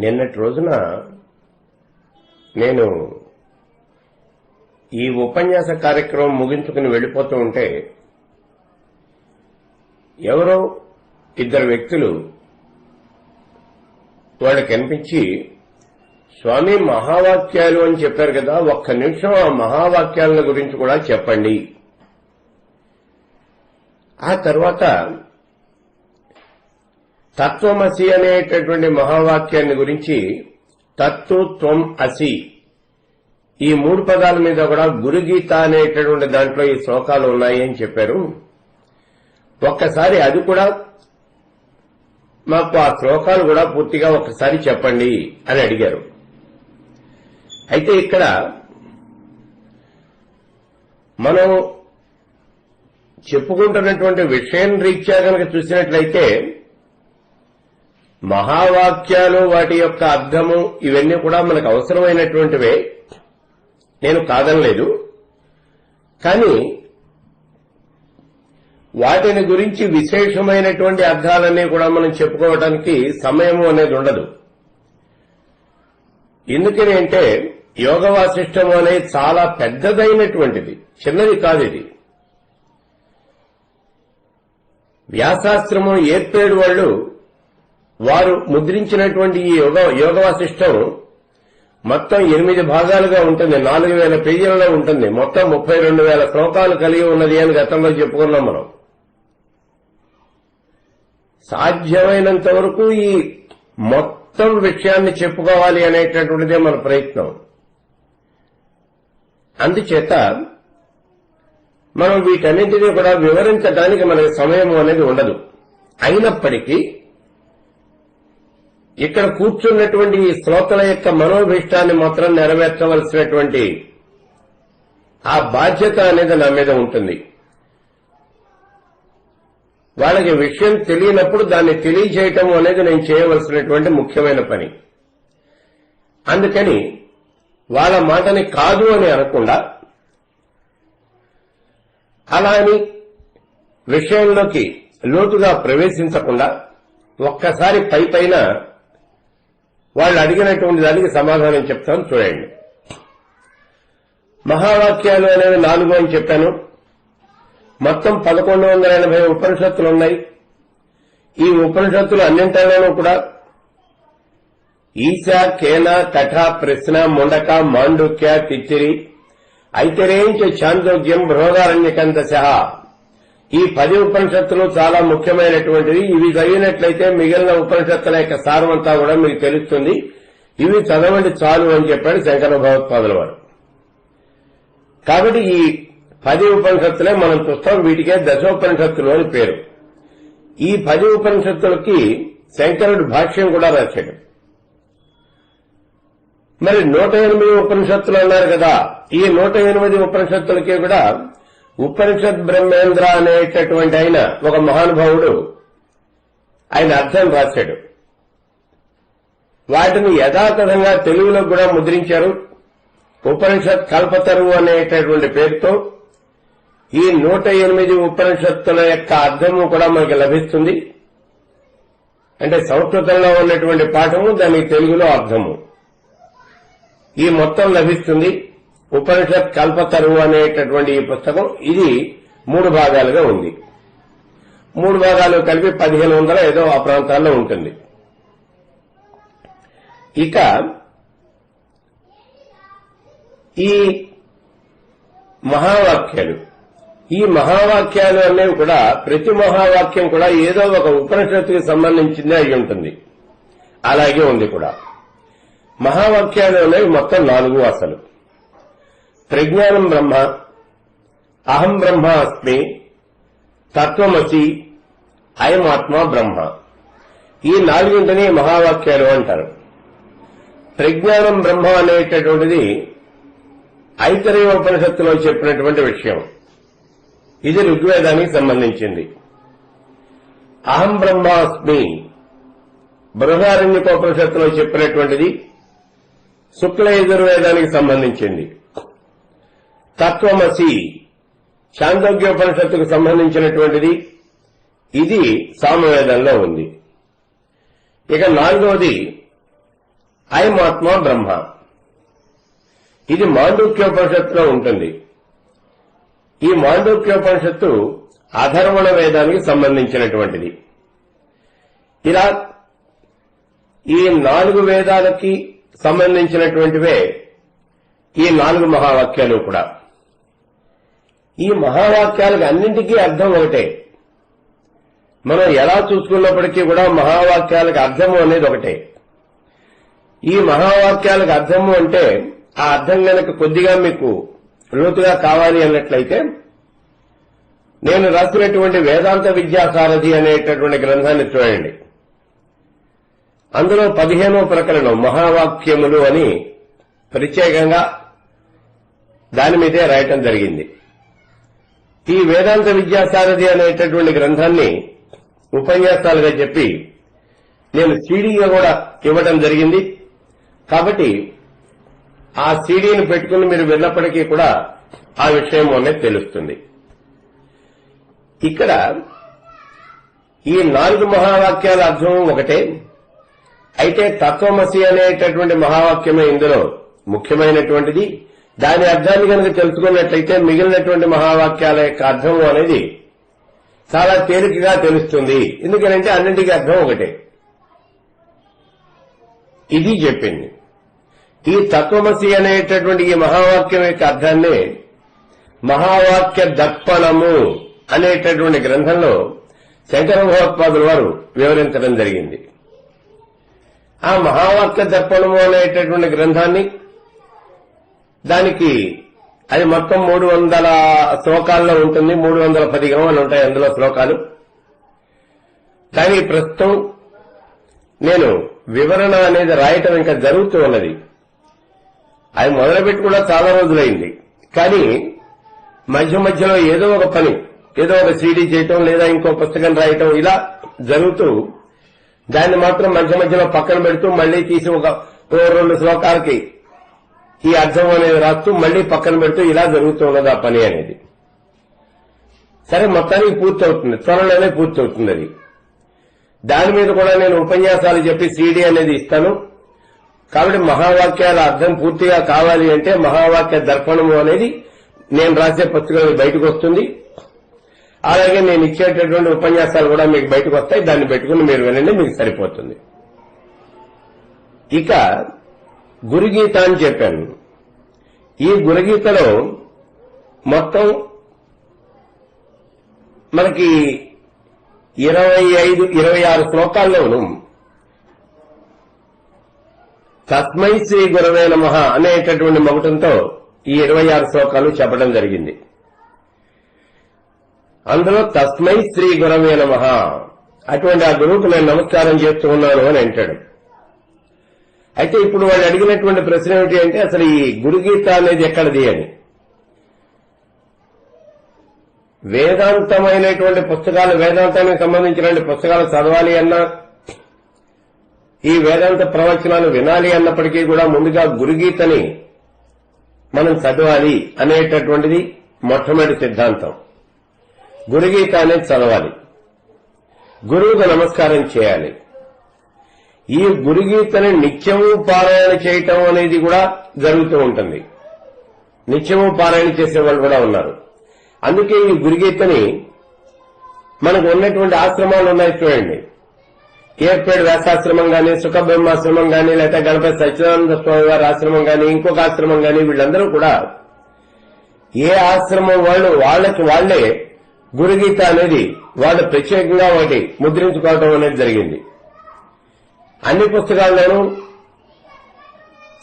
నిన్నటి రోజున నేను ఈ ఉపన్యాస కార్యక్రమం ముగించుకుని వెళ్ళిపోతూ ఉంటే ఎవరో ఇద్దరు వ్యక్తులు వాళ్ళు కనిపించి స్వామి మహావాక్యాలు అని చెప్పారు కదా, ఒక్క నిమిషం ఆ మహావాక్యాల గురించి కూడా చెప్పండి. ఆ తర్వాత తత్వమసి అనేటటువంటి మహావాక్యాన్ని గురించి తత్తు త్వం అసి ఈ 3 పదాల మీద కూడా గురుగీత అనేటటువంటి దాంట్లో ఈ శ్లోకాలు ఉన్నాయి అని చెప్పారు. ఒక్కసారి అది కూడా మాకు ఆ శ్లోకాలు కూడా పూర్తిగా ఒక్కసారి చెప్పండి అని అడిగారు. అయితే ఇక్కడ మనం చెప్పుకుంటున్నటువంటి విషయం రీత్యా కనుక చూసినట్లయితే మహావాక్యాలు వాటి యొక్క అర్థము ఇవన్నీ కూడా మనకు అవసరమైనటువంటివే, నేను కాదనలేదు. కానీ వాటిని గురించి విశేషమైనటువంటి అర్థాలన్నీ కూడా మనం చెప్పుకోవడానికి సమయము అనేది ఉండదు. ఎందుకని అంటే యోగ వాసిష్టము అనేది చాలా పెద్దదైనటువంటిది, చిన్నది కాదు. ఇది వ్యాసాశ్రమం ఏర్పేడు వారు ముద్రించినటువంటి ఈ యోగ వాసిష్టం మొత్తం 8 భాగాలుగా ఉంటుంది, 4000 పేజీలలో ఉంటుంది. మొత్తం 32,000 శ్లోకాలు కలిగి ఉన్నది అని గతంలో చెప్పుకున్నాం మనం. సాధ్యమైనంత వరకు ఈ మొత్తం విషయాన్ని చెప్పుకోవాలి అనేటటువంటిదే మన ప్రయత్నం. అందుచేత మనం వీటన్నింటినీ కూడా వివరించడానికి మనకి సమయం అనేది ఉండదు. అయినప్పటికీ ఇక్కడ కూర్చున్నటువంటి ఈ శ్రోతల యొక్క మనోభీష్టాన్ని మాత్రం నెరవేర్చవలసినటువంటి ఆ బాధ్యత అనేది నా మీద ఉంటుంది. వాళ్ళకి విషయం తెలియనప్పుడు దాన్ని తెలియజేయటం అనేది నేను చేయవలసినటువంటి ముఖ్యమైన పని. అందుకని వాళ్ళ మాటని కాదు అని అనకుండా, అలా అని విషయంలోకి లోతుగా ప్రవేశించకుండా ఒక్కసారి పైన వాళ్ళు అడిగినటువంటి దానికి సమాధానం చెప్తాను. చూడండి, మహావాక్యాలు అనేవి 4 అని చెప్పాను. మొత్తం 1180 ఉపనిషత్తులు ఉన్నాయి. ఈ ఉపనిషత్తులు అన్నింటిలోనూ కూడా ఈశ, కేన, కఠ, ప్రశ్న, ముండక, మాండుక్య, తిత్తిరి, ఐతరేంచ, ఛాందోగ్యం, బృహదారణ్యకందశ ఈ 10 ఉపనిషత్తులు చాలా ముఖ్యమైనటువంటివి. ఇవి చదివినట్లయితే మిగిలిన ఉపనిషత్తుల యొక్క సారమంతా కూడా మీకు తెలుస్తుంది. ఇవి చదవండి చాలు అని చెప్పాడు శంకర భగవత్పాదుల వారు. కాబట్టి ఈ 10 ఉపనిషత్తులే మనం చూస్తాం. వీటికే దశోపనిషత్తులు అని పేరు. ఈ 10 ఉపనిషత్తులకి శంకరుడు భాష్యం కూడా రాశాడు. మరి 108 ఉపనిషత్తులు అన్నారు కదా, ఈ 108 ఉపనిషత్తులకి కూడా ఉపనిషత్ బ్రహ్మేంద్ర అనేటటువంటి ఆయన ఒక మహానుభావుడు ఆయన అర్థం రాశాడు. వాటిని యథాతథంగా తెలుగులో కూడా ముద్రించారు. ఉపనిషత్ కల్పతరువు అనేటటువంటి పేరుతో ఈ 108 ఉపనిషత్తుల యొక్క అర్థము కూడా మనకి లభిస్తుంది. అంటే సంస్కృతంలో ఉన్నటువంటి పాఠము, దానికి తెలుగులో అర్థము, ఈ మొత్తం లభిస్తుంది. ఉపనిషత్ కల్పతరువు అనేటటువంటి ఈ పుస్తకం ఇది 3 భాగాలుగా ఉంది. 3 భాగాలు కలిపి 1500 ఏదో ఆ ప్రాంతాల్లో ఉంటుంది. ఇక ఈ మహావాక్యాలు, ఈ మహావాక్యాలు అనేవి కూడా ప్రతి మహావాక్యం కూడా ఏదో ఒక ఉపనిషత్తుకి సంబంధించిందే అయి ఉంటుంది. అలాగే ఉంది కూడా. మహావాక్యాలు అనేవి మొత్తం 4 అసలు. ప్రజ్ఞానం బ్రహ్మ, అహం బ్రహ్మ అస్మి, తత్వమసి, అయం ఆత్మ బ్రహ్మ, ఈ 4 మహావాక్యాలు అంటారు. ప్రజ్ఞానం బ్రహ్మ అనేటటువంటిది ఐతరేయ ఉపనిషత్తులో చెప్పినటువంటి విషయం. ఇది ఋగ్వేదానికి సంబంధించింది. అహం బ్రహ్మాస్మి బృహదారణ్యకోపనిషత్తులో చెప్పినటువంటిది శుక్ల యజుర్వేదానికి సంబంధించింది. తత్వమసి ఛాందోగ్యోపనిషత్తుకు సంబంధించినటువంటిది, ఇది సామవేదంలో ఉంది. ఇక 4వది అయమాత్మ బ్రహ్మ. ఇది మాండూక్యోపనిషత్తులో ఉంటుంది. ఈ మాండూక్యోపనిషత్తు అథర్వణ వేదానికి సంబంధించినటువంటిది. ఇలా ఈ 4 వేదాలకి సంబంధించినటువంటివే ఈ 4 మహావాక్యాలు కూడా. ఈ మహావాక్యాలకు అన్నింటికీ అర్థం ఒకటే. మనం ఎలా చూసుకున్నప్పటికీ కూడా మహావాక్యాలకు అర్థము అనేది ఒకటే. ఈ మహావాక్యాలకు అర్థము అంటే ఆ అర్థం గనక కొద్దిగా మీకు లోతుగా కావాలి అన్నట్లయితే నేను రాసినటువంటి వేదాంత విద్యాసారథి అనేటటువంటి గ్రంథాన్ని చూడండి. అందులో 15వ ప్రకరణం మహావాక్యములు అని ప్రత్యేకంగా దాని మీదే రాయటం జరిగింది. ఈ వేదాంత విద్యాసారథి అనేటటువంటి గ్రంథాన్ని ఉపన్యాసాలుగా చెప్పి నేను సీడీగా కూడా ఇవ్వడం జరిగింది. కాబట్టి ఆ సీడీని పెట్టుకుని మీరు విన్నప్పటికీ కూడా ఆ విషయం అనేది తెలుస్తుంది. ఇక్కడ ఈ 4 మహావాక్యాల అర్థం ఒకటే. అయితే తత్వమసి అనేటటువంటి మహావాక్యమే ఇందులో ముఖ్యమైనటువంటిది. దాని అర్థాన్ని కనుక తెలుసుకున్నట్లయితే మిగిలినటువంటి మహావాక్యాల యొక్క అర్థం అనేది చాలా తేలికగా తెలుస్తుంది. ఎందుకంటే అన్నింటికీ అర్థం ఒకటే. ఇది చెప్పింది. ఈ తత్వమసి అనేటటువంటి ఈ మహావాక్యం యొక్క అర్థాన్ని మహావాక్య దర్పణము అనేటటువంటి గ్రంథంలో శంకర భగవత్పాదుల వారు వివరించడం జరిగింది. ఆ మహావాక్య దర్పణము అనేటటువంటి గ్రంథాన్ని దానికి అది మొత్తం 300 శ్లోకాల్లో ఉంటుంది. 310 గమలు ఉంటాయి అందులో శ్లోకాలు. కానీ ప్రస్తుతం నేను వివరణ అనేది రాయటం ఇంకా జరుగుతూ ఉన్నది. అది మొదలుపెట్టి కూడా చాలా రోజులైంది. కానీ మధ్య మధ్యలో ఏదో ఒక పని, ఏదో ఒక సీడీ చేయటం లేదా ఇంకో పుస్తకం రాయటం ఇలా జరుగుతూ దాన్ని మాత్రం మధ్య మధ్యలో పక్కన పెడుతూ మళ్లీ తీసి ఒక 2 శ్లోకాలకి ఈ అర్థం అనేది రాస్తూ మళ్లీ పక్కన పెడుతూ ఇలా జరుగుతూ ఉన్నది ఆ పని అనేది. సరే, మొత్తానికి పూర్తవుతుంది, త్వరలోనే పూర్తవుతుంది అది. దాని మీద కూడా నేను ఉపన్యాసాలు చెప్పి సీడీ అనేది ఇస్తాను. కాబట్టి మహావాక్యాల అర్థం పూర్తిగా కావాలి అంటే మహావాక్య దర్పణము అనేది నేను రాసే పుస్తకం బయటకు వస్తుంది. అలాగే నేను ఇచ్చేటటువంటి ఉపన్యాసాలు కూడా మీకు బయటకు వస్తాయి. దాన్ని పెట్టుకుని మీరు వినండి, మీకు సరిపోతుంది. ఇక గురుగీత అని చెప్పాను. ఈ గురుగీతలో మొత్తం మనకి 26 శ్లోకాల్లోనూ తస్మై శ్రీ గురవే నమః అనేటటువంటి మగుటంతో ఈ 26 శ్లోకాలు చెప్పడం జరిగింది. అందులో తస్మై శ్రీ గురవే నమః, అటువంటి ఆ గురువుకు నేను నమస్కారం చేస్తూ ఉన్నాను అని అంటాడు. అయితే ఇప్పుడు వాళ్ళు అడిగినటువంటి ప్రశ్న ఏమిటి అంటే అసలు ఈ గురుగీత అనేది ఎక్కడిది అని. వేదాంతమైనటువంటి పుస్తకాలు, వేదాంతానికి సంబంధించినటువంటి పుస్తకాలు చదవాలి అన్నా, ఈ వేదాంత ప్రవచనాలు వినాలి అన్నప్పటికీ కూడా ముందుగా గురుగీతని మనం చదవాలి అనేటటువంటిది మొట్టమొదటి సిద్ధాంతం. గురుగీత అనేది చదవాలి, గురువుకు నమస్కారం చేయాలి. ఈ గురుగీతని నిత్యము పారాయణ చేయటం అనేది కూడా జరుగుతూ ఉంటుంది. నిత్యము పారాయణ చేసేవాళ్ళు కూడా ఉన్నారు. అందుకే ఈ గురుగీతని మనకు ఉన్నటువంటి ఆశ్రమాలు ఉన్నాయి చూడండి. ఏర్పేడు వ్యాసాశ్రమం గాని, సుఖబ్రహ్మాశ్రమం గాని, లేకపోతే గణపతి సచ్చిదానంద స్వామి వారి ఆశ్రమం గాని, ఇంకొక ఆశ్రమం గాని, వీళ్ళందరూ కూడా ఏ ఆశ్రమం వాళ్ళకి వాళ్లే గురుగీత అనేది వాళ్ళు ప్రత్యేకంగా ఒకటి ముద్రించుకోవడం అనేది జరిగింది. అన్ని పుస్తకాల్లోనూ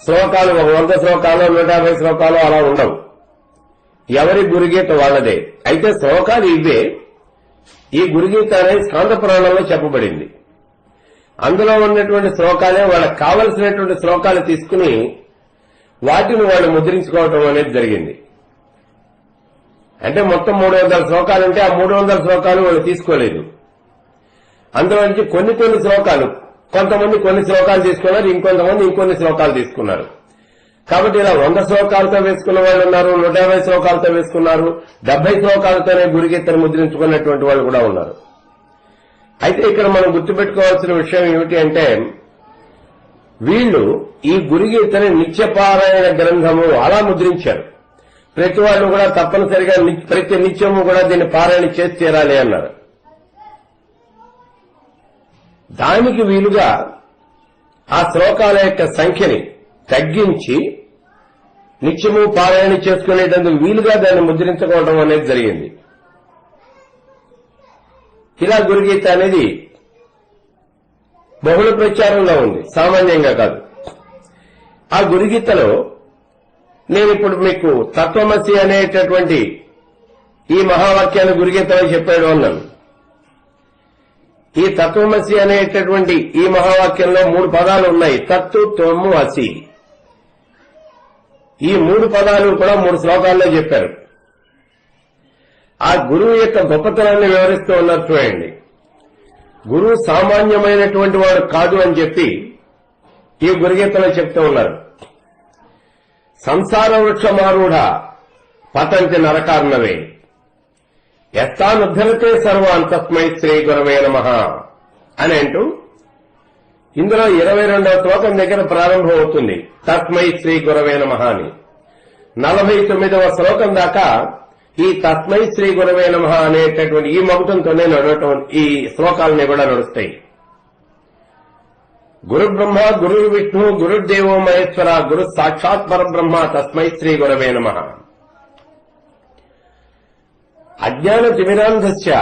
శ్లోకాలు 100 శ్లోకాలు 150 శ్లోకాలు అలా ఉండవు. ఎవరి గురుగీత వాళ్ళదే. అయితే శ్లోకాలు ఇవే. ఈ గురుగీత అనేది స్కాంద పురాణంలో చెప్పబడింది. అందులో ఉన్నటువంటి శ్లోకాలే వాళ్ళకి కావలసినటువంటి శ్లోకాలు తీసుకుని వాటిని వాళ్ళు ముద్రించుకోవటం అనేది జరిగింది. అంటే మొత్తం 300 శ్లోకాలుంటే ఆ 300 శ్లోకాలు వాళ్ళు తీసుకోలేదు. అందులో నుంచి కొన్ని శ్లోకాలు, కొంతమంది కొన్ని శ్లోకాలు తీసుకున్నారు, ఇంకొంతమంది ఇంకొన్ని శ్లోకాలు తీసుకున్నారు. కాబట్టి ఇలా 100 శ్లోకాలతో వేసుకున్న వాళ్ళు ఉన్నారు, 150 శ్లోకాలతో వేసుకున్నారు, 70 శ్లోకాలతోనే గురుగీతను ముద్రించుకున్నటువంటి వాళ్ళు కూడా ఉన్నారు. అయితే ఇక్కడ మనం గుర్తుపెట్టుకోవాల్సిన విషయం ఏమిటి అంటే వీళ్లు ఈ గురుగీతని నిత్యపారాయణ గ్రంథము అలా ముద్రించారు. ప్రతి వాళ్ళు కూడా తప్పనిసరిగా ప్రతి నిత్యము కూడా దీన్ని పారాయణ చేసి తీరాలి అన్నారు. దానికి వీలుగా ఆ శ్లోకాల యొక్క సంఖ్యని తగ్గించి నిత్యము పారాయణ చేసుకునేటందుకు వీలుగా దాన్ని ముద్రించుకోవడం అనేది జరిగింది. ఇలా గురుగీత అనేది బహుళ ప్రచారంలో ఉంది, సామాన్యంగా కాదు. ఆ గురుగీతలో నేను ఇప్పుడు మీకు తత్వమసి అనేటటువంటి ఈ మహావాక్యాన్ని గురుగీతలో చెప్పాడు అన్నాను. ఈ తత్వమసి అనేటటువంటి ఈ మహావాక్యంలో 3 పదాలు ఉన్నాయి. తత్తు, త్వము, అసి. ఈ 3 పదాలు కూడా 3 శ్లోకాల్లో చెప్పారు. ఆ గురువు యొక్క గొప్పతనాన్ని వివరిస్తూ ఉన్నారు. చూడండి, గురువు సామాన్యమైనటువంటి వాడు కాదు అని చెప్పి ఈ గురుగీతలో చెప్తూ ఉన్నారు. సంసార వృక్షమారూఢ పతంతి నరకార్ణవే యత్తానుద్ధరతే సర్వాన్ తస్మై శ్రీ గురవే నమః అని అంటూ ఇందులో 22వ శ్లోకం దగ్గర ప్రారంభం అవుతుంది తస్మై శ్రీ గురవే నమః అని. 49వ శ్లోకం దాకా ఈ తస్మై శ్రీ గురవే నమః అనేటటువంటి ఈ మగుటంతోనే నడవటం ఈ శ్లోకాలని కూడా నడుస్తాయి. గురు బ్రహ్మ, గురు విష్ణు, గురుదేవో మహేశ్వర, గురు సాక్షాత్ పరబ్రహ్మ తస్మై శ్రీ గురవే నమః. అజ్ఞాన తిమిరాంధస్య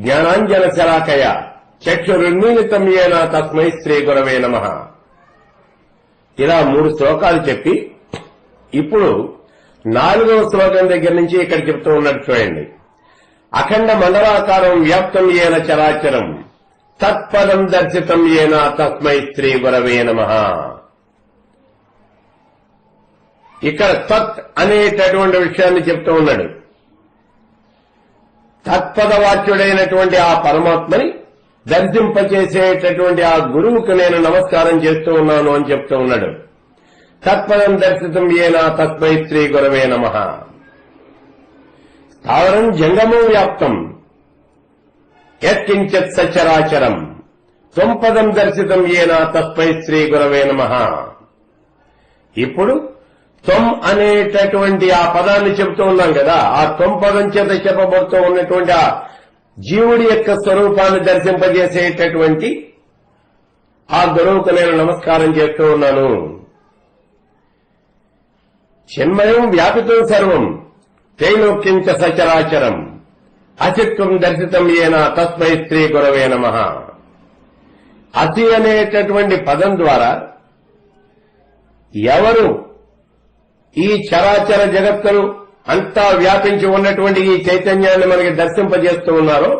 జ్ఞానాంజన శలాకయ చక్షురున్మీలితం యేన తస్మై శ్రీ గురవే నమః. ఇలా 3 శ్లోకాలు చెప్పి ఇప్పుడు 4వ శ్లోకం దగ్గర నుంచి ఇక్కడ చెప్తూ ఉన్నట్టు చూడండి. అఖండ మండలాకారం వ్యాప్తం యేన చరాచరం తత్పదం దర్శితం యేన తస్మై శ్రీ గురవే నమః. ఇక్కడ తత్ అనేటటువంటి విషయాన్ని చెప్తూ ఉన్నాడు. తత్పదవాచ్యుడైనటువంటి ఆ పరమాత్మని దర్శింపచేసేటటువంటి ఆ గురువుకు నేను నమస్కారం చేస్తూ ఉన్నాను అని చెప్తూ ఉన్నాడు. తత్పదం దర్శితం యేన తస్మై శ్రీ గురవే నమః. స్థావరం జంగమో వ్యాప్తం యత్కించిత్ సచరాచరం త్వం పదం దర్శితం యేన తస్మై శ్రీ గురవే నమః. ఇప్పుడు త్వం అనేటటువంటి ఆ పదాన్ని చెబుతూ ఉన్నాం కదా, ఆ త్వం పదం చేత చెప్పబడుతూ ఉన్నటువంటి ఆ జీవుడి యొక్క స్వరూపాన్ని దర్శింపజేసేటటువంటి ఆ గురువుకు నేను నమస్కారం చేస్తూ ఉన్నాను. చిన్మయం వ్యాపితం సర్వం త్రైలోక్యం చ సచరాచరం అసిత్వం దర్శితం యేన తస్మై శ్రీ గురవే నమః. అసి అనేటటువంటి పదం ద్వారా ఎవరు ఈ చరాచర జగత్తును అంతా వ్యాపించి ఉన్నటువంటి ఈ చైతన్యాన్ని మనకి దర్శింపజేస్తూ ఉన్నారో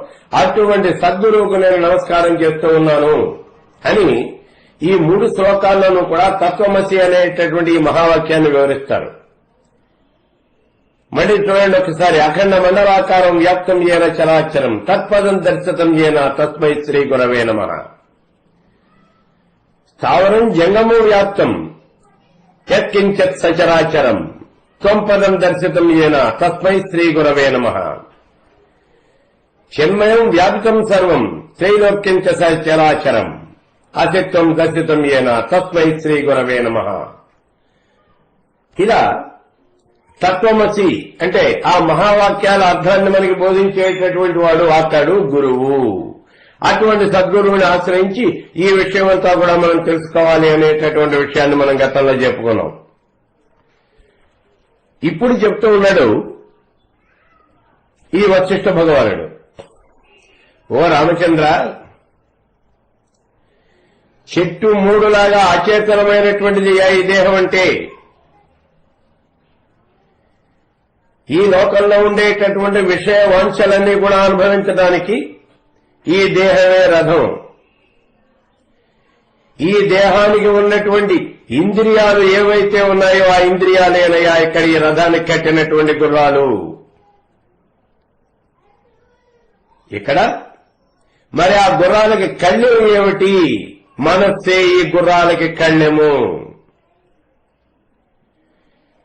అటువంటి సద్గురువుకు నేను నమస్కారం చేస్తూ ఉన్నాను అని ఈ 3 శ్లోకాల్లోనూ కూడా తత్వమసి అనేటటువంటి ఈ మహావాక్యాన్ని వివరిస్తారు. మళ్ళీ చూడండి ఒకసారి. అఖండ మండలాకారం వ్యాప్తం యేన చరాచరం తత్పదం దర్శితం యేన తస్మై శ్రీ గురవే నమః. స్థావరం జంగమో వ్యాప్తం యత్కించిత్ సచరాచరం త్వం పదం దర్శితం యేన తస్మై శ్రీ గురవే నమః. చిన్మయం వ్యాపితం సర్వం త్రైలోక్యం చ సచరాచరం అసిత్వం దర్శితం యేన తస్మై శ్రీ గురవే నమః. ఇలా తత్వమసి అంటే ఆ మహావాక్యాల అర్థాన్ని మనకి బోధించేటటువంటి వాడు అతడు గురువు. అటువంటి సద్గురువుని ఆశ్రయించి ఈ విషయం అంతా కూడా మనం తెలుసుకోవాలి అనేటటువంటి విషయాన్ని మనం గతంలో చెప్పుకున్నాం. ఇప్పుడు చెప్తూ ఉన్నాడు ఈ వశిష్ఠ భగవానుడు, ఓ రామచంద్ర, చెట్టు మూడులాగా అచేతనమైనటువంటిది ఈ దేహం అంటే ఈ లోకంలో ఉండేటటువంటి విషయ వాంఛలన్నీ కూడా అనుభవించడానికి ఈ దేహమే రథం. ఈ దేహానికి ఉన్నటువంటి ఇంద్రియాలు ఏవైతే ఉన్నాయో ఆ ఇంద్రియాలేనయ్యా ఇక్కడ ఈ రథానికి కట్టినటువంటి గుర్రాలు. ఇక్కడ మరి ఆ గుర్రాలకి కళ్ళెము ఏమిటి? మనస్సే ఈ గుర్రాలకి కళ్ళెము.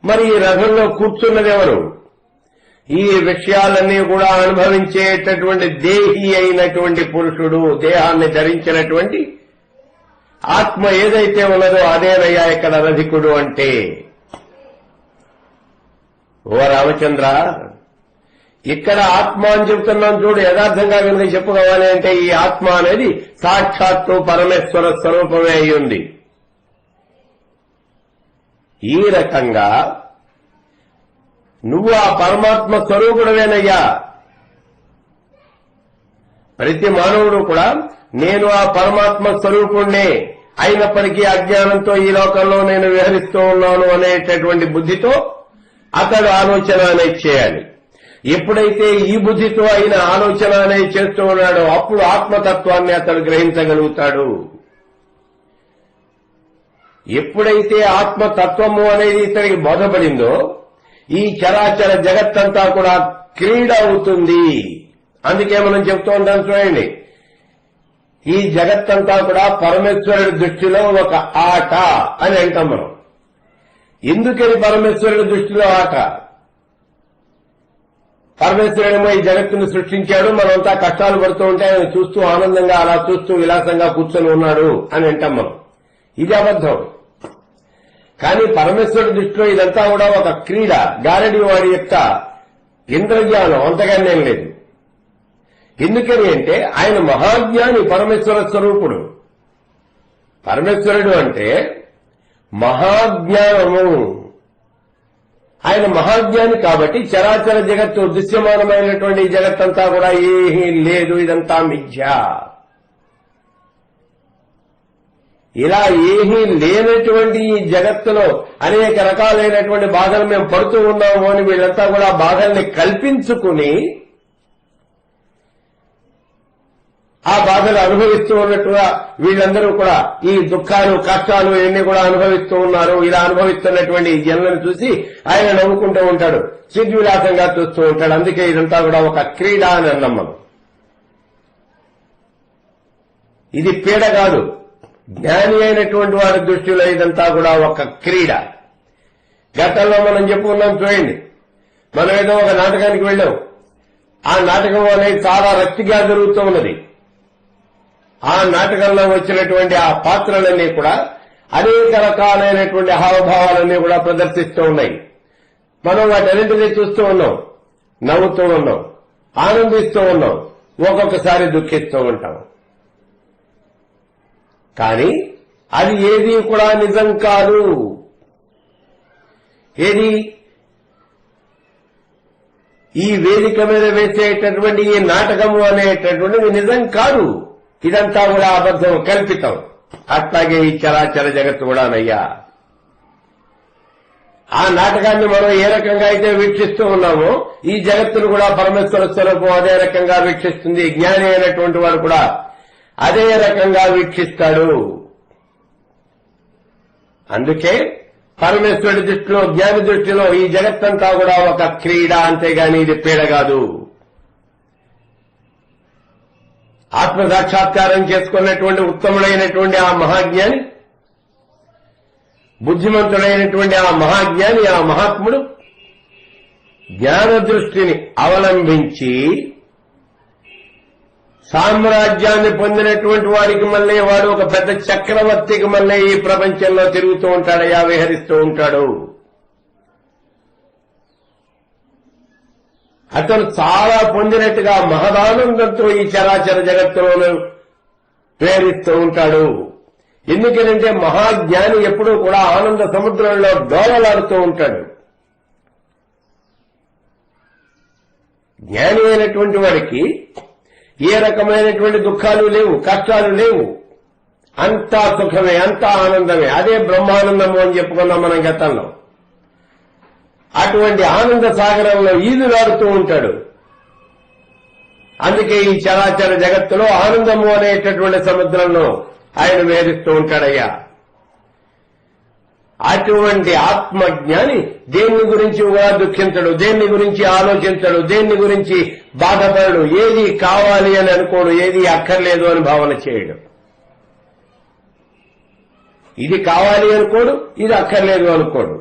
మరి ఈ రథంలో కూర్చున్నది ఎవరు? ఈ విషయాలన్నీ కూడా అనుభవించేటటువంటి దేహి అయినటువంటి పురుషుడు, దేహాన్ని ధరించినటువంటి ఆత్మ ఏదైతే ఉన్నదో అదేనయ్యా ఇక్కడ రధికుడు అంటే. ఓ రామచంద్ర, ఇక్కడ ఆత్మ అని చెబుతున్నాం చూడు, యథార్థంగా కనుక చెప్పుకోవాలి అంటే ఈ ఆత్మ అనేది సాక్షాత్తు పరమేశ్వర స్వరూపమే అయ్యింది. ఈ రకంగా నువ్వు ఆ పరమాత్మ స్వరూపుడవేనయ్యా. ప్రతి మానవుడు కూడా నేను ఆ పరమాత్మ స్వరూపుణ్ణే, అయినప్పటికీ అజ్ఞానంతో ఈ లోకంలో నేను విహరిస్తూ ఉన్నాను అనేటటువంటి బుద్ధితో అతడు ఆలోచన అనేది చేయాలి. ఎప్పుడైతే ఈ బుద్ధితో అయిన ఆలోచన అనేది చేస్తూ ఉన్నాడో అప్పుడు ఆత్మతత్వాన్ని అతడు గ్రహించగలుగుతాడు. ఎప్పుడైతే ఆత్మతత్వము అనేది ఇతనికి బోధపడిందో ఈ చరాచర జగత్తంతా కూడా క్రీడ అవుతుంది. అందుకే మనం చెప్తూ ఉంటాం చూడండి, ఈ జగత్తంతా కూడా పరమేశ్వరుడి దృష్టిలో ఒక ఆట అని అంటాం మనం. ఎందుకని పరమేశ్వరుడి దృష్టిలో ఆట? పరమేశ్వరుడేమో ఈ జగత్తును సృష్టించాడు, మనంతా కష్టాలు పడుతూ ఉంటే ఆయన చూస్తూ ఆనందంగా అలా చూస్తూ విలాసంగా కూర్చొని ఉన్నాడు అని అంటాం మనం. ఇది అబద్ధం. కానీ పరమేశ్వరుడి దృష్టిలో ఇదంతా కూడా ఒక క్రీడ, గారడి వాడి యొక్క ఇంద్రజ్ఞానం, అంతగానేం లేదు. ఎందుకని అంటే ఆయన మహాజ్ఞాని, పరమేశ్వర స్వరూపుడు. పరమేశ్వరుడు అంటే మహాజ్ఞానము. ఆయన మహాజ్ఞాని కాబట్టి చరాచర జగత్తు, దృశ్యమానమైనటువంటి జగత్తంతా కూడా ఏమీ లేదు, ఇదంతా మిథ్య. ఇలా ఏమీ లేనటువంటి ఈ జగత్తులో అనేక రకాలైనటువంటి బాధలు మేము పడుతూ ఉన్నాము అని వీళ్ళంతా కూడా బాధల్ని కల్పించుకుని ఆ బాధలు అనుభవిస్తూ ఉన్నట్టుగా వీళ్ళందరూ కూడా ఈ దుఃఖాలు కష్టాలు ఇవన్నీ కూడా అనుభవిస్తూ ఉన్నారు. ఇలా అనుభవిస్తున్నటువంటి ఈ జనులను చూసి ఆయన నవ్వుకుంటూ ఉంటాడు, చిద్విలాసంగా చూస్తూ ఉంటాడు. అందుకే ఇదంతా కూడా ఒక క్రీడ అని అన్నాం మనం. ఇది పీడ కాదు. జ్ఞాని అయినటువంటి వారి దృష్టిలో ఇదంతా కూడా ఒక క్రీడ. గతంలో మనం చెప్పుకున్నాం చూడండి, మనం ఏదో ఒక నాటకానికి వెళ్ళాం. ఆ నాటకం అనేది చాలా రక్తిగా జరుగుతూ ఉన్నది. ఆ నాటకంలో వచ్చినటువంటి ఆ పాత్రలన్నీ కూడా అనేక రకాలైనటువంటి హావభావాలన్నీ కూడా ప్రదర్శిస్తూ ఉన్నాయి. మనం వాటన్నింటినీ చూస్తూ ఉన్నాం, నవ్వుతూ ఉన్నాం, ఆనందిస్తూ ఉన్నాం, ఒక్కొక్కసారి దుఃఖిస్తూ ఉంటాం. కానీ అది ఏది కూడా నిజం కాదు. ఏది? ఈ వేదిక మీద వేసేటటువంటి ఈ నాటకము అనేటటువంటిది నిజం కాదు. ఇదంతా కూడా అబద్ధం, కల్పితం. అట్లాగే ఈ చరాచర జగత్తు కూడానయ్యా. ఆ నాటకాన్ని మనం ఏ రకంగా అయితే వీక్షిస్తూ ఉన్నామో ఈ జగత్తును కూడా పరమేశ్వర స్వరూపం అదే రకంగా వీక్షిస్తుంది. జ్ఞాని అయినటువంటి వాడు కూడా అదే రకంగా వీక్షిస్తాడు. అందుకే పరమేశ్వరుడి దృష్టిలో, జ్ఞాని దృష్టిలో ఈ జగత్తంతా కూడా ఒక క్రీడ, అంతేగాని ఇది పీడ కాదు. ఆత్మ సాక్షాత్కారం చేసుకున్నటువంటి ఉత్తముడైనటువంటి ఆ మహాజ్ఞాని, బుద్ధిమంతుడైనటువంటి ఆ మహాజ్ఞాని, ఆ మహాత్ముడు జ్ఞాన దృష్టిని అవలంబించి సామ్రాజ్యాన్ని పొందినటువంటి వాడికి మళ్ళీ వాడు ఒక పెద్ద చక్రవర్తికి మళ్ళీ ఈ ప్రపంచంలో తిరుగుతూ ఉంటాడయ్యా, విహరిస్తూ ఉంటాడు. అతను చాలా పొందినట్టుగా మహదానందంతో ఈ చరాచర జగత్తులోనూ ప్రేరిస్తూ ఉంటాడు. ఎందుకంటే మహాజ్ఞాని ఎప్పుడూ కూడా ఆనంద సముద్రంలో డోలలాడుతూ ఉంటాడు. జ్ఞాని అయినటువంటి వాడికి ఏ రకమైనటువంటి దుఃఖాలు లేవు, కష్టాలు లేవు. అంతా సుఖమే, అంతా ఆనందమే. అదే బ్రహ్మానందము అని చెప్పుకున్నాం మనం గతంలో. అటువంటి ఆనంద సాగరంలో ఈదులాడుతూ ఉంటాడు. అందుకే ఈ చరాచర జగత్తులో ఆనందము అనేటటువంటి సముద్రంలో ఆయన వేధిస్తూ ఉంటాడయ్యా. అటువంటి ఆత్మజ్ఞాని దేన్ని గురించి కూడా దుఃఖించడు, దేన్ని గురించి ఆలోచించడు, దేన్ని గురించి బాధపడడు, ఏది కావాలి అని అనుకోడు, ఏది అక్కర్లేదు అని భావన చేయడు. ఇది కావాలి అనుకోడు, ఇది అక్కర్లేదు అనుకోడు.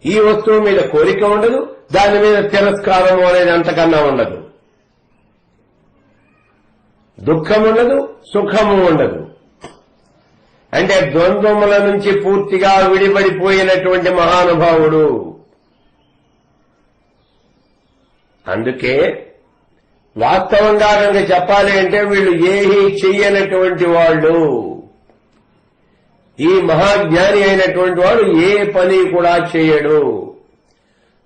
ఈ వస్తువు మీద కోరిక ఉండదు, దాని మీద తిరస్కారము అనేది అంతకన్నా ఉండదు. దుఃఖం ఉండదు, సుఖము ఉండదు. అంటే ద్వంద్వముల నుంచి పూర్తిగా విడిపడిపోయినటువంటి మహానుభావుడు. అందుకే వాస్తవంగా కనుక చెప్పాలి అంటే వీళ్ళు ఏమీ చెయ్యనటువంటి వాళ్ళు. ఈ మహాజ్ఞాని అయినటువంటి వాడు ఏ పని కూడా చేయడు,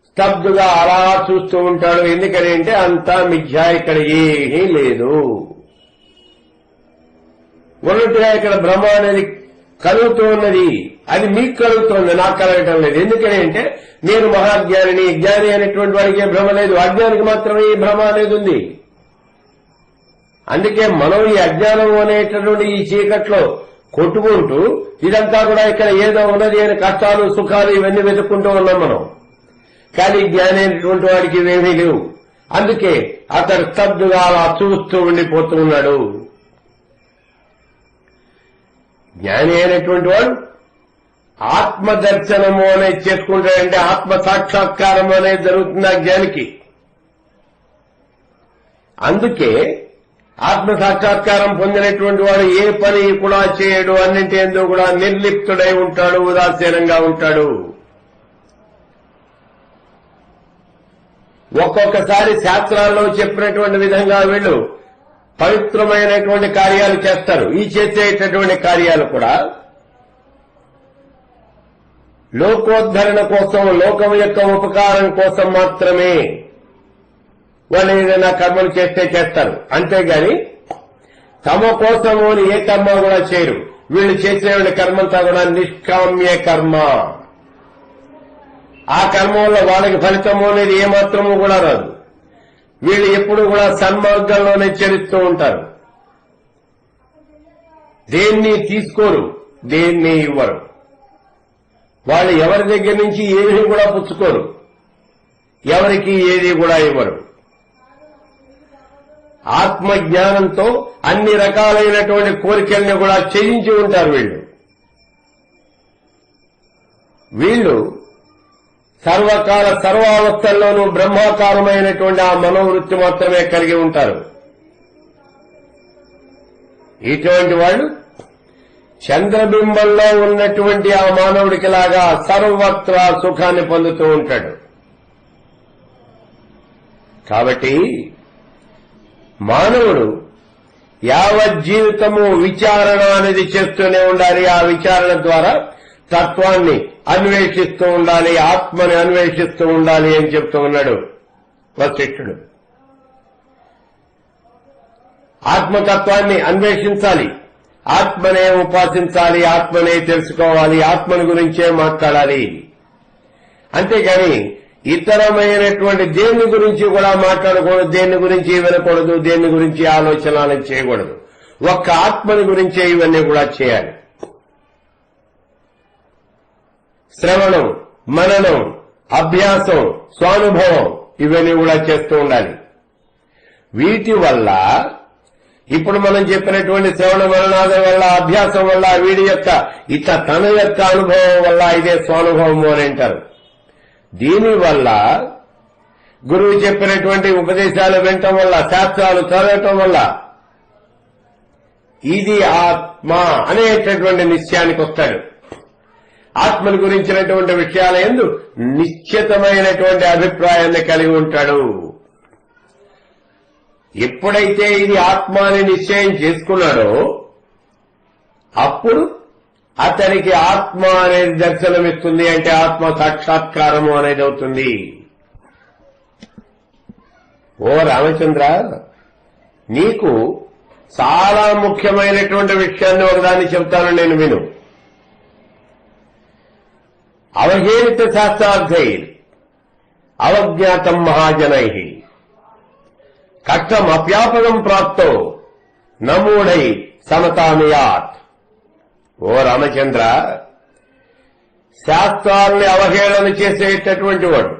స్తబ్దుగా అలా చూస్తూ ఉంటాడు. ఎందుకని అంటే అంతా మిథ్యా, ఇక్కడ ఏమీ లేదు. ఉన్నట్టుగా ఇక్కడ బ్రహ్మ అనేది కలుగుతూ ఉన్నది, అది మీకు కలుగుతోంది, నాకు కలగటం లేదు. ఎందుకని అంటే నేను మహాజ్ఞానిని, జ్ఞాని అనేటువంటి వాడికి భ్రమ లేదు, అజ్ఞానికి మాత్రమే ఈ భ్రమ అనేది ఉంది. అందుకే మనం ఈ అజ్ఞానం అనేటటువంటి ఈ చీకట్లో కొట్టుకుంటూ ఇదంతా కూడా ఇక్కడ ఏదో ఉన్నది అని కష్టాలు సుఖాలు ఇవన్నీ వెతుక్కుంటూ ఉన్నాం మనం. కానీ జ్ఞాని అయినటువంటి వాడికి ఇవేమీ లేవు. అందుకే అతడు స్తబ్దుగా అలా చూస్తూ ఉండిపోతూ ఉన్నాడు. జ్ఞాని అయినటువంటి వాడు ఆత్మదర్శనము అనేది చేసుకుంటాడంటే ఆత్మ సాక్షాత్కారం అనేది జరుగుతుంది ఆ జ్ఞానికి. అందుకే ఆత్మ సాక్షాత్కారం పొందినటువంటి వాడు ఏ పని కూడా చేయడు, అన్నింటి యందు కూడా నిర్లిప్తుడై ఉంటాడు, ఉదాసీనంగా ఉంటాడు. ఒక్కొక్కసారి శాస్త్రాల్లో చెప్పినటువంటి విధంగా వీళ్ళు పవిత్రమైనటువంటి కార్యాలు చేస్తారు. ఈ చేసేటటువంటి కార్యాలు కూడా లోకోద్ధరణ కోసం, లోకం యొక్క ఉపకారం కోసం మాత్రమే వాళ్ళు ఏదైనా కర్మలు చేస్తే చేస్తారు. అంతేగాని తమ కోసము ఏ కర్మ కూడా చేయరు. వీళ్ళు చేసే కర్మంతా కూడా నిష్కామ్య కర్మ. ఆ కర్మ వల్ల వాళ్ళకి ఫలితము అనేది ఏమాత్రము కూడా రాదు. వీళ్ళు ఎప్పుడు కూడా సన్మార్గంలోనే చరిస్తూ ఉంటారు. దేన్ని తీసుకోరు, దేన్ని ఇవ్వరు. వాళ్ళు ఎవరి దగ్గర నుంచి ఏమీ కూడా పుచ్చుకోరు, ఎవరికి ఏది కూడా ఇవ్వరు. ఆత్మజ్ఞానంతో అన్ని రకాలైనటువంటి కోరికల్ని కూడా ఛేదించి ఉంటారు వీళ్ళు సర్వకాల సర్వావస్థల్లోనూ బ్రహ్మాకారమైనటువంటి ఆ మనోవృత్తి మాత్రమే కలిగి ఉంటారు. ఇటువంటి వాళ్ళు చంద్రబింబంలో ఉన్నటువంటి ఆ మానవుడికి లాగా సర్వత్రా సుఖాన్ని పొందుతూ ఉంటాడు. కాబట్టి మానవుడు యావజ్జీవితము విచారణ అనేది చేస్తూనే ఉండాలి. ఆ విచారణ ద్వారా తత్వాన్ని అన్వేషిస్తూ ఉండాలి, ఆత్మని అన్వేషిస్తూ ఉండాలి అని చెప్తూ ఉన్నాడు వశిష్ఠుడు. ఆత్మతత్వాన్ని అన్వేషించాలి, ఆత్మనే ఉపాసించాలి, ఆత్మనే తెలుసుకోవాలి, ఆత్మని గురించే మాట్లాడాలి. అంతేగాని ఇతరమైనటువంటి దేని గురించి కూడా మాట్లాడకూడదు, దేని గురించి వినకూడదు, దేని గురించి ఆలోచనలు చేయకూడదు. ఒక్క ఆత్మని గురించే ఇవన్నీ కూడా చేయాలి. శ్రవణం, మననం, అభ్యాసం, స్వానుభవం ఇవన్నీ కూడా చేస్తూ ఉండాలి. వీటి వల్ల ఇప్పుడు మనం చెప్పినటువంటి శ్రవణ మననాదం వల్ల, అభ్యాసం వల్ల, వీడి యొక్క తన యొక్క అనుభవం వల్ల ఇదే స్వానుభవము అని అంటారు. దీనివల్ల గురువు చెప్పినటువంటి ఉపదేశాలు వినటం వల్ల, శాస్త్రాలు చదవటం వల్ల ఇది ఆత్మ అనేటటువంటి నిశ్చయానికి వస్తాడు. ఆత్మను గురించినటువంటి విషయాల యందు నిశ్చితమైనటువంటి అభిప్రాయాన్ని కలిగి ఉంటాడు. ఎప్పుడైతే ఇది ఆత్మ అని నిశ్చయం చేసుకున్నాడో అప్పుడు అతనికి ఆత్మ అనేది దర్శనమిస్తుంది. అంటే ఆత్మ సాక్షాత్కారము అనేది అవుతుంది. ఓ రామచంద్ర, నీకు చాలా ముఖ్యమైనటువంటి విషయాన్ని ఒకదాన్ని చెప్తాను, నేను విను. అవహేళిత శాస్త్రార్థై అవజ్ఞాతం మహాజనై కష్టం అప్యాపదం ప్రాప్తో నమూఢై సమతామియాత్. ఓ రామచంద్ర, శాస్త్రాలని అవహేళన చేసేటటువంటి వాడు,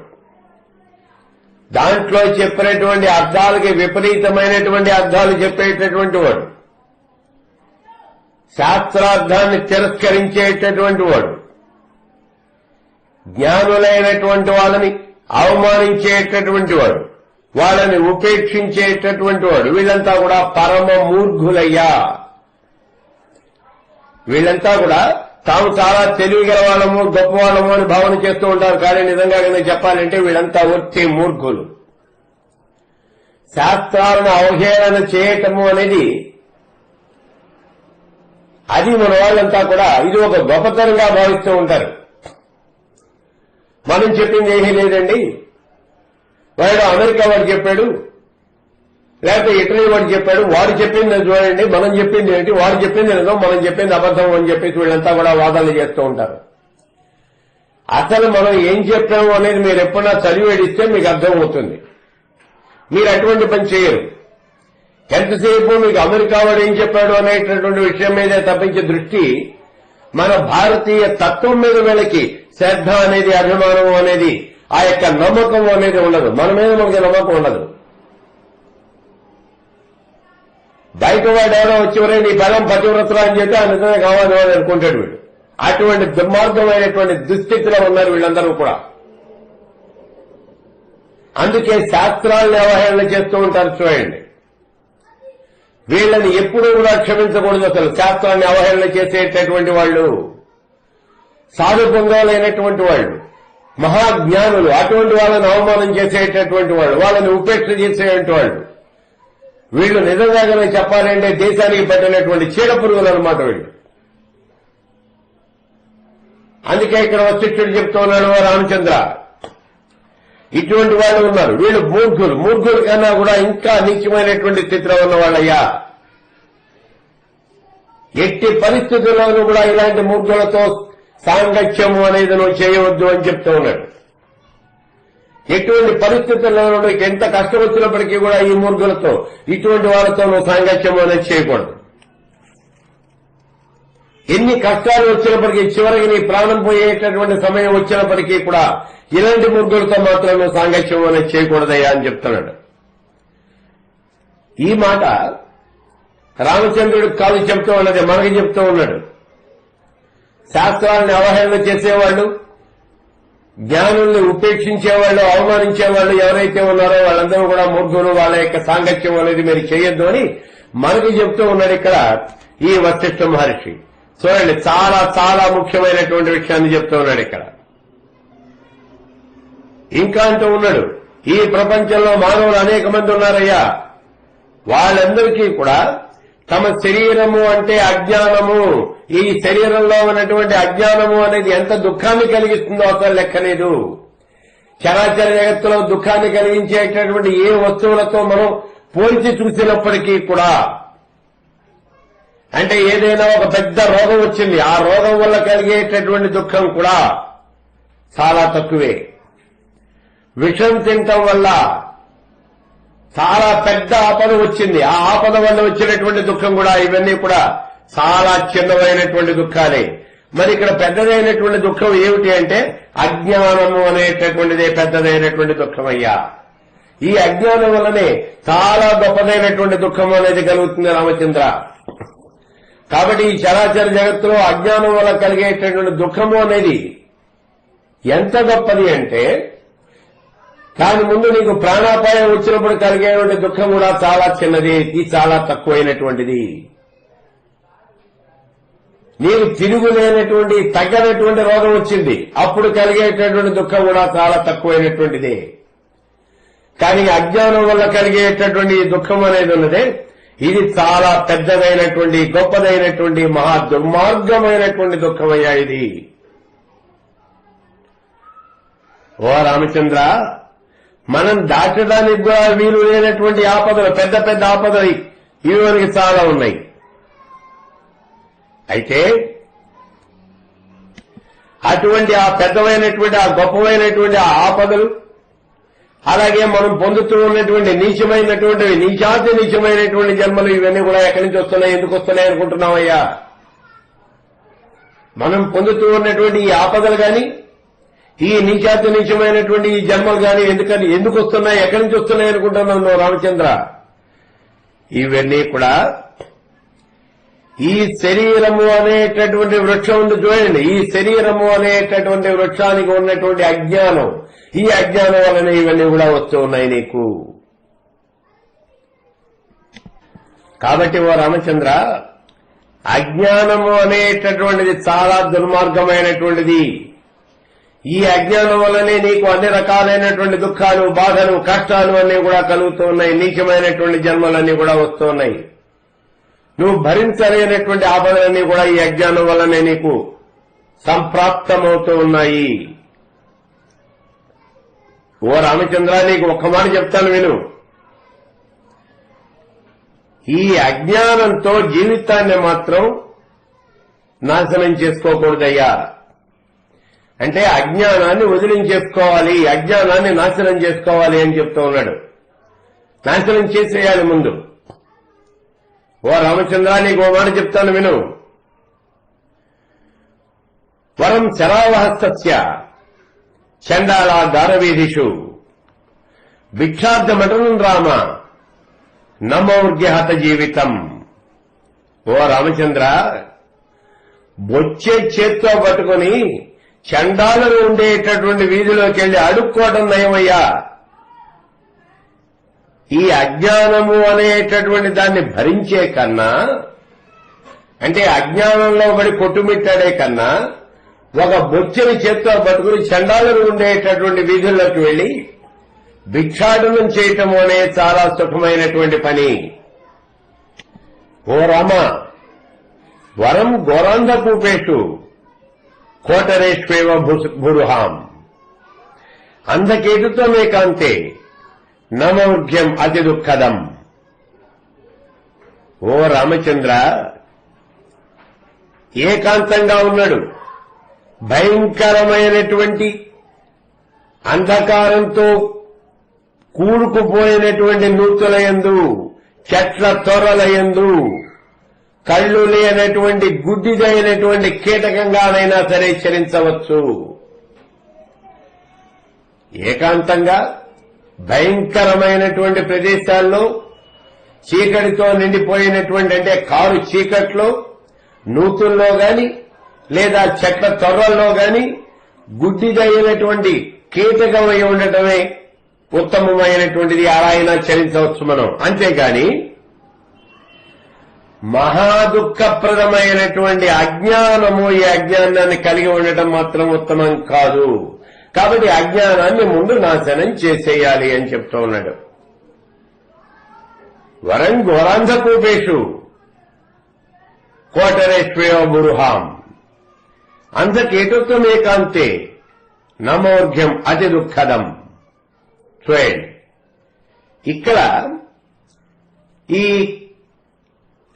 దాంట్లో చెప్పినటువంటి అర్థాలకి విపరీతమైనటువంటి అర్థాలు చెప్పేటటువంటి వాడు, శాస్త్రార్థాన్ని తిరస్కరించేటటువంటి వాడు, జ్ఞానులైనటువంటి వాళ్ళని అవమానించేటటువంటి వాడు, వాళ్ళని ఉపేక్షించేటటువంటి వాడు, వీళ్ళంతా కూడా పరమ మూర్ఖులయ్యా. వీళ్ళంతా కూడా తాము చాలా తెలివిగల వాళ్ళము గొప్పవాళ్ళము అని భావన చేస్తూ ఉంటారు. కానీ నిజంగా చెప్పాలంటే వీళ్ళంతా ఒట్టి మూర్ఖులు. శాస్త్రాలను అవహేళన చేయటము అనేది అది మన వాళ్ళంతా కూడా ఇది ఒక గొప్పతనంగా భావిస్తూ ఉంటారు. మనం చెప్పింది ఏమీ లేదండి, వాడు అమెరికా వాడు చెప్పాడు, లేకపోతే ఇటలీ వాడు చెప్పాడు, వాడు చెప్పింది చూడండి, మనం చెప్పింది ఏంటి, వాడు చెప్పింది నిజం, మనం చెప్పింది అబద్ధం అని చెప్పేసి వీళ్ళంతా కూడా వాదనలు చేస్తూ ఉంటారు. అసలు మనం ఏం చెప్పాము అనేది మీరు ఎప్పుడన్నా చదివేడిస్తే మీకు అర్థమవుతుంది. మీరు అటువంటి పని చేయరు. ఎంతసేపు మీకు అమెరికా వాడు ఏం చెప్పాడు అనేటటువంటి విషయం మీదే తప్పించే దృష్టి మన భారతీయ తత్వం మీద వీళ్ళకి శ్రద్ధ అనేది, అభిమానం అనేది, ఆ యొక్క నమ్మకం అనేది ఉండదు. మన మీద మనకి నమ్మకం ఉండదు. బయట వాడు ఎవరో వచ్చి నీ బలం పతివ్రతరా అని చెప్పి ఆ నిజమే కావాలి అని అనుకుంటాడు వీడు. అటువంటి దుర్మార్గమైనటువంటి దుస్థితిలో ఉన్నారు వీళ్ళందరూ కూడా. అందుకే శాస్త్రాలను అవహేళన చేస్తూ ఉంటారు. చూడండి, వీళ్ళని ఎప్పుడూ కూడా క్షమించకూడదు. అసలు శాస్త్రాన్ని అవహేళన చేసేటటువంటి వాళ్ళు సాధు పొందాలైనటువంటి వాళ్ళు, మహాజ్ఞానులు, అటువంటి వాళ్ళని అవమానం చేసేటటువంటి వాళ్ళు, వాళ్ళని ఉపేక్ష చేసేటువంటి వాళ్ళు, వీళ్ళు నిజంగానే చెప్పాలంటే దేశానికి పట్టినటువంటి చీడ పురుగులు అనమాట వీళ్ళు. అందుకే ఇక్కడ వశిష్ఠుడు చెప్తూ ఉన్నాడు, రామచంద్ర ఇటువంటి వాళ్ళు ఉన్నారు, వీళ్ళు మూర్ఖులు. మూర్ఖుల కన్నా కూడా ఇంకా నీచమైనటువంటి స్థితిలో ఉన్న వాళ్ళయ్యా. ఎట్టి పరిస్థితుల్లోనూ కూడా ఇలాంటి మూర్ఖులతో సాంగత్యము అనేది నువ్వు చేయవద్దు అని చెప్తూ ఉన్నాడు. ఎటువంటి పరిస్థితుల్లోనూ ఎంత కష్టం వచ్చినప్పటికీ కూడా ఈ మూర్ఖులతో, ఇటువంటి వాళ్ళతో నువ్వు సాంగత్యం అనేది చేయకూడదు. ఎన్ని కష్టాలు వచ్చినప్పటికీ, చివరికి నీ ప్రాణం పోయేటటువంటి సమయం వచ్చినప్పటికీ కూడా ఇలాంటి మూర్ఖులతో మాత్రం నువ్వు సాంగత్యం అనేది చేయకూడదయ్యా అని చెప్తున్నాడు. ఈ మాట రామచంద్రుడికి కాదు చెప్తూ ఉన్నది, మనకి చెప్తూ ఉన్నాడు. శాస్త్రాలను అవహేళన చేసేవాళ్ళు, జ్ఞానుల్ని ఉపేక్షించేవాళ్ళు, అవమానించేవాళ్ళు ఎవరైతే ఉన్నారో వాళ్ళందరూ కూడా మూర్ఖులు, వాళ్ళ యొక్క సాంగత్యం అనేది మీరు చేయొద్దు అని మనకి చెప్తూ ఉన్నాడు ఇక్కడ ఈ వశిష్ఠ మహర్షి. చూడండి, చాలా చాలా ముఖ్యమైనటువంటి విషయాన్ని చెప్తూ ఉన్నాడు ఇక్కడ. ఇంకా అంటూ ఉన్నాడు, ఈ ప్రపంచంలో మానవులు అనేక మంది ఉన్నారయ్యా, వాళ్ళందరికీ కూడా తమ శరీరము అంటే అజ్ఞానము, ఈ శరీరంలో ఉన్నటువంటి అజ్ఞానము అనేది ఎంత దుఃఖాన్ని కలిగిస్తుందో అసలు లెక్కలేదు. చరాచర జగత్తులో దుఃఖాన్ని కలిగించేటటువంటి ఏ వస్తువులతో మనం పోల్చి చూసినప్పటికీ కూడా, అంటే ఏదైనా ఒక పెద్ద రోగం వచ్చింది, ఆ రోగం వల్ల కలిగేటటువంటి దుఃఖం కూడా చాలా తక్కువే. విషం తినటం వల్ల చాలా పెద్ద ఆపద వచ్చింది, ఆ ఆపద వల్ల వచ్చినటువంటి దుఃఖం కూడా, ఇవన్నీ కూడా చాలా చిన్నమైనటువంటి దుఃఖాలే. మరి ఇక్కడ పెద్దదైనటువంటి దుఃఖం ఏమిటి అంటే అజ్ఞానము అనేటటువంటిదే పెద్దదైనటువంటి దుఃఖం అయ్యా. ఈ అజ్ఞానం వల్లనే చాలా గొప్పదైనటువంటి దుఃఖం అనేది కలుగుతుంది రామచంద్ర. కాబట్టి ఈ చరాచర జగత్తులో అజ్ఞానం వల్ల కలిగేటటువంటి దుఃఖము అనేది ఎంత గొప్పది అంటే, దాని ముందు నీకు ప్రాణాపాయం వచ్చినప్పుడు కలిగేటువంటి దుఃఖం కూడా చాలా చిన్నది, ఇది చాలా తక్కువైనటువంటిది. నీకు తిరుగులేనటువంటి తగ్గనటువంటి రోగం వచ్చింది, అప్పుడు కలిగేటటువంటి దుఃఖం కూడా చాలా తక్కువైనటువంటిది. కానీ అజ్ఞానం వల్ల కలిగేటటువంటి దుఃఖం అనేది ఉన్నదే, ఇది చాలా పెద్దదైనటువంటి, గొప్పదైనటువంటి, మహా దుర్మార్గమైనటువంటి దుఃఖమయ్యా ఇది. ఓ రామచంద్ర, మనం దాటడానికి కూడా వీలు లేనటువంటి ఆపదలు, పెద్ద పెద్ద ఆపదలు ఇవి మనకి చాలా ఉన్నాయి. అయితే అటువంటి ఆ పెద్దమైనటువంటి, ఆ గొప్పమైనటువంటి ఆ ఆపదలు, అలాగే మనం పొందుతూ ఉన్నటువంటి నీచమైనటువంటివి, నీచాతి నీచమైనటువంటి జన్మలు, ఇవన్నీ కూడా ఎక్కడి నుంచి వస్తున్నాయి, ఎందుకు వస్తున్నాయి అనుకుంటున్నామయ్యా? మనం పొందుతూ ఉన్నటువంటి ఈ ఆపదలు గాని, ఈ నీచాతి నీచమైనటువంటి ఈ జన్మలు గాని ఎందుకు వస్తున్నాయి, ఎక్కడి నుంచి వస్తున్నాయి అనుకుంటున్నావు నువ్వు రామచంద్ర? ఇవన్నీ కూడా ఈ శరీరము అనేటటువంటి వృక్షం ఉంది చూడండి, ఈ శరీరము అనేటటువంటి వృక్షానికి ఉన్నటువంటి అజ్ఞానం, ఈ అజ్ఞానం వలన ఇవన్నీ కూడా వస్తూ ఉన్నాయి నీకు. కాబట్టి ఓ రామచంద్ర, అజ్ఞానము అనేటటువంటిది చాలా దుర్మార్గమైనటువంటిది. ఈ అజ్ఞానం వల్లనే నీకు అన్ని రకాలైనటువంటి దుఃఖాలు, బాధలు, కష్టాలు అన్నీ కూడా కలుగుతూ ఉన్నాయి. నీచమైనటువంటి జన్మలన్నీ కూడా వస్తూ ఉన్నాయి. నువ్వు భరించలేనటువంటి ఆపదలన్నీ కూడా ఈ అజ్ఞానం వల్లనే నీకు సంప్రాప్తమవుతూ ఉన్నాయి. ఓ రామచంద్ర, నీకు ఒక్క మాట చెప్తాను విను. ఈ అజ్ఞానంతో జీవితాన్ని మాత్రం నాశనం చేసుకోకూడదయ్యా. అంటే అజ్ఞానాన్ని వదిలించేసుకోవాలి, అజ్ఞానాన్ని నాశనం చేసుకోవాలి అని చెప్తూ ఉన్నాడు. నాశనం చేసేయాలి ముందు. ఓ రామచంద్ర, నీకు ఓ మాట చెప్తాను విను. వరం శరావహస్తస్య చండాలా దారవీధిషు భిక్షార్థమటనం రామ నమౌర్గ్యహత జీవితం. ఓ రామచంద్ర, బొచ్చే చేత్తో పట్టుకుని చండాలను ఉండేటటువంటి వీధిలోకి వెళ్లి అడుక్కోవడం నయమయ్యా. ఈ అజ్ఞానము అనేటటువంటి దాన్ని భరించే కన్నా, అంటే అజ్ఞానంలో పడి కొట్టుమిట్టాడే కన్నా, ఒక బొచ్చని చేత్తో పట్టుకుని చండాలను ఉండేటటువంటి వీధుల్లోకి వెళ్లి భిక్షాటనం చేయటం అనే చాలా సుఖమైనటువంటి పని. ఓ రామ, వరం ఘోరాంధకూపేషు కోటరేష్వేవ భూరుహాం అంధకేతుతో మేకాంతే నమౌర్ఘ్యం అతి దుఃఖదం. ఓ రామచంద్ర, ఏకాంతంగా ఉన్నాడు. భయంకరమైనటువంటి అంధకారంతో కూడుకుపోయినటువంటి నూతులయందు, చెట్ల తొర్రలయందు, కళ్ళు లేనటువంటి గుడ్డిదైనటువంటి కీటకంగానైనా సరే చరించవచ్చు. ఏకాంతంగా భయంకరమైనటువంటి ప్రదేశాల్లో, చీకటితో నిండిపోయినటువంటి, అంటే కారు చీకట్లో, నూతుల్లో గాని లేదా చెట్ల తొర్రల్లో గాని గుడ్డిదైనటువంటి కీటకమై ఉండటమే ఉత్తమమైనటువంటిది. అలా అయినా చరించవచ్చు మనం. అంతేగాని మహాదుఃఖప్రదమైనటువంటి అజ్ఞానము, ఈ అజ్ఞానాన్ని కలిగి ఉండటం మాత్రం ఉత్తమం కాదు. కాబట్టి అజ్ఞానాన్ని ముందు నాశనం చేసేయాలి అని చెప్తూ ఉన్నాడు. వరం ఘోరాంధకూపేషు కోటరేష్వేవ బురుహాం అంధకేతుత్వమేకాంతే నమౌర్ఘ్యం అతి దుఃఖదం. చూడండి, ఇక్కడ ఈ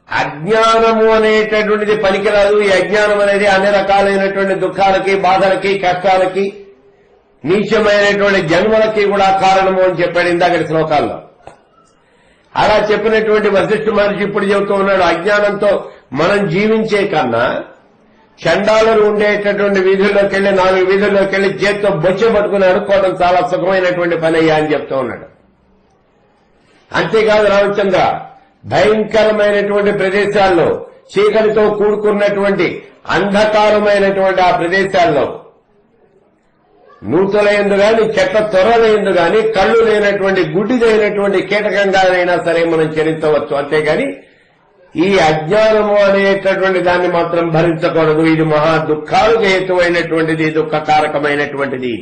అజ్ఞానము అనేటటువంటిది పనికిరాదు. ఈ అజ్ఞానం అనేది అన్ని రకాలైనటువంటి దుఃఖాలకి, బాధలకి, కష్టాలకి, నీచమైనటువంటి జన్మలకి కూడా కారణము అని చెప్పాడు ఇందాకటి శ్లోకాల్లో. అలా చెప్పినటువంటి వశిష్ఠ మహర్షి ఇప్పుడు చెబుతూ ఉన్నాడు, అజ్ఞానంతో మనం జీవించే కన్నా చండాలను ఉండేటటువంటి వీధుల్లోకి వెళ్లి, 4 వీధుల్లోకి వెళ్లి చేత్తో బొచ్చ పట్టుకుని అడుక్కోవడం చాలా సుఖమైనటువంటి పని అయ్యా అని చెప్తూ ఉన్నాడు. అంతేకాదు రామచంద్ర, భయంకరమైనటువంటి ప్రదేశాల్లో, చీకటితో కూడుకున్నటువంటి అంధకారమైనటువంటి ఆ ప్రదేశాల్లో, నూతుల యందు గాని, చెట్ల తొర్రల యందు గాని, కళ్ళు లేనటువంటి గుడ్డిదైనటువంటి కీటకంగానైనా సరే మనం చరించవచ్చు. అంతేగాని ఈ అజ్ఞానము అనేటటువంటి దాన్ని మాత్రం భరించకూడదు. ఇది మహా దుఃఖాలకు హేతువైనటువంటిది, దుఃఖకారకమైనటువంటిది.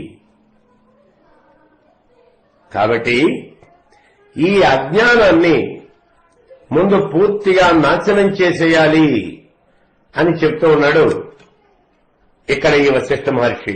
కాబట్టి ఈ అజ్ఞానాన్ని ముందు పూర్తిగా నాశనం చేసేయాలి అని చెప్తూ ఉన్నాడు ఇక్కడ ఈ వశిష్ఠ మహర్షి.